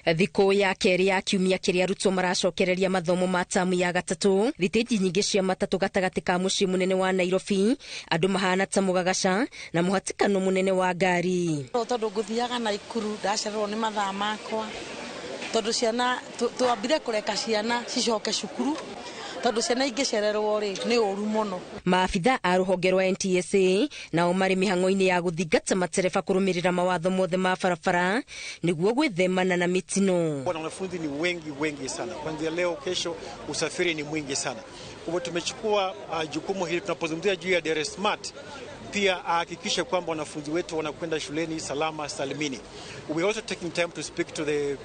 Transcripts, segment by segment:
Thikũ ya keri ya kiumia kĩrĩa arutwo maracokereria mathomo ma tamu ya gatatũ, thitĩnji nyingĩ cia matatũ gatagatĩ ka mũciĩ mũnene wa Nairobi, andũ mahana ta mũgagaca na mũhatĩkano mũnene wa ngari. Tondũ ngũthiaga Naikuru ndacererwo nĩ mathaa makwa, tondũ ciana twambire kũreka ciana cicoke cukuru, tondũ ciana ingĩcererwo nĩ ũru mũno. Maabitha a rũhonge rwa NTSA nao marĩ mĩhang'o-inĩ ya gũthingata matereba kũrũmĩrĩra mawatho mothe ma barabara nĩguo gwĩthemana na mitino. Wanafunzi ni wengi sana. Kuanzia leo kesho usafiri ni mwingi sana. Kwa hivyo tumechukua jukumu hili tunapozungumzia juu ya DRS Smart, pia ahakikishe kwamba wanafunzi wetu wanakwenda shuleni salama salimini. We are also taking time to speak to the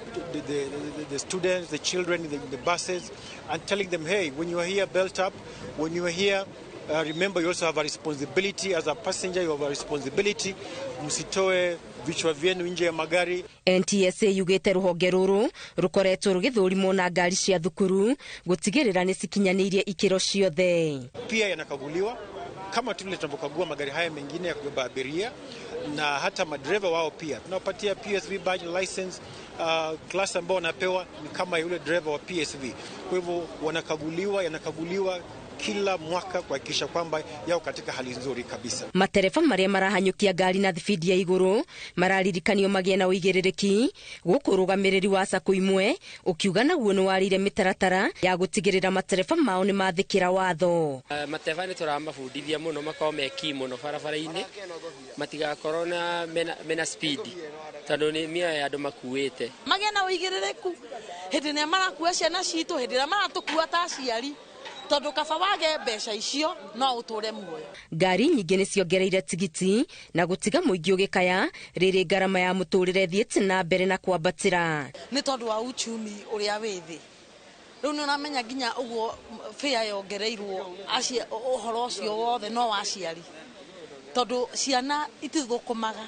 students, the children in the buses and telling them, hey, when you are here, belt up. When you are here, remember you also have a responsibility as a passenger, you have a responsibility. Msitoe vichwa vyenu nje ya magari. NTSA yugĩte rũhonge rũrũ rũkoretwo rũgĩthũrimwo na ngari cia thukuru gũtigĩrĩra nĩ cikinyanĩirie ikĩro ciothe. Pia yanakaguliwa kama tu vile tunavyokagua magari haya mengine ya kubeba abiria, na hata madereva wao pia tunawapatia PSV badge license. Class ambao wanapewa ni kama yule driver wa PSV. Kwa hivyo yanakaguliwa kila mwaka kuhakikisha kwamba yao katika hali nzuri kabisa. Matereba marĩa marahanyũkia ngari na thibidi ya igũrũ mararirikanio magĩe na ũigĩrĩrĩki, gũkũ rũgamĩrĩri wa SACCO imwe ũkiuga naguo nĩ warĩire mĩtaratara ya gũtigĩrĩra matereba mao nĩ mathĩkĩra watho. Matereba nĩ tũramabundithia mũno makorwo meki mũno barabara-inĩ, matigakorwo na mena speed, tondũ nĩ mĩoyo ya andũ makuĩte. Magĩe na ũigĩrĩrĩku hĩndĩ ĩrĩa marakua ciana citũ, hĩndĩ ĩrĩa maratũkua ta aciari, tondũ kaba wage mbeca icio no ũtũre muoyo. Ngari nyingĩ nĩ ciongereire tigiti na gũtiga mũingĩ ũgĩkaya rĩrĩ ngarama ya mũtũrĩre thiĩte na mbere na kwambatĩra. Nĩ tondũ wa uchumi ũrĩa wĩ thĩ. Rĩu nĩ ũramenya nginya ũguo fare yongereirwo ũhoro ũcio wothe no waciari, tondũ ciana itithũkũmaga.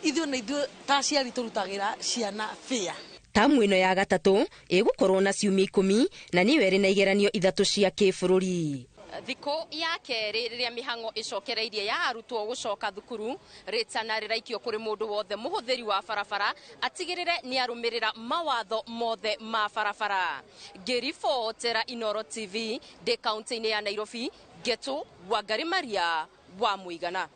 Ithuĩ ta aciari tũrutagĩra ciana fare. Tamu ĩno ya gatatũ ĩgũkorwo na ciumia 10 na nĩyo ĩrĩ na igeranio 3 cia kĩbũrũri. Thikũ ya kerĩ rĩrĩa mĩhang'o ĩcokereirie ya arutwo gũcoka thukuru, rĩtana rĩraikio kũrĩ mũndũ wothe mũhũthĩri wa barabara atigĩrĩre nĩ arũmĩrĩra mawatho mothe ma barabara. Ngĩribotera Inooro TV ndĩ kaunti-inĩ ya Nairobi, Geto Wangari Maria wa Mũigana.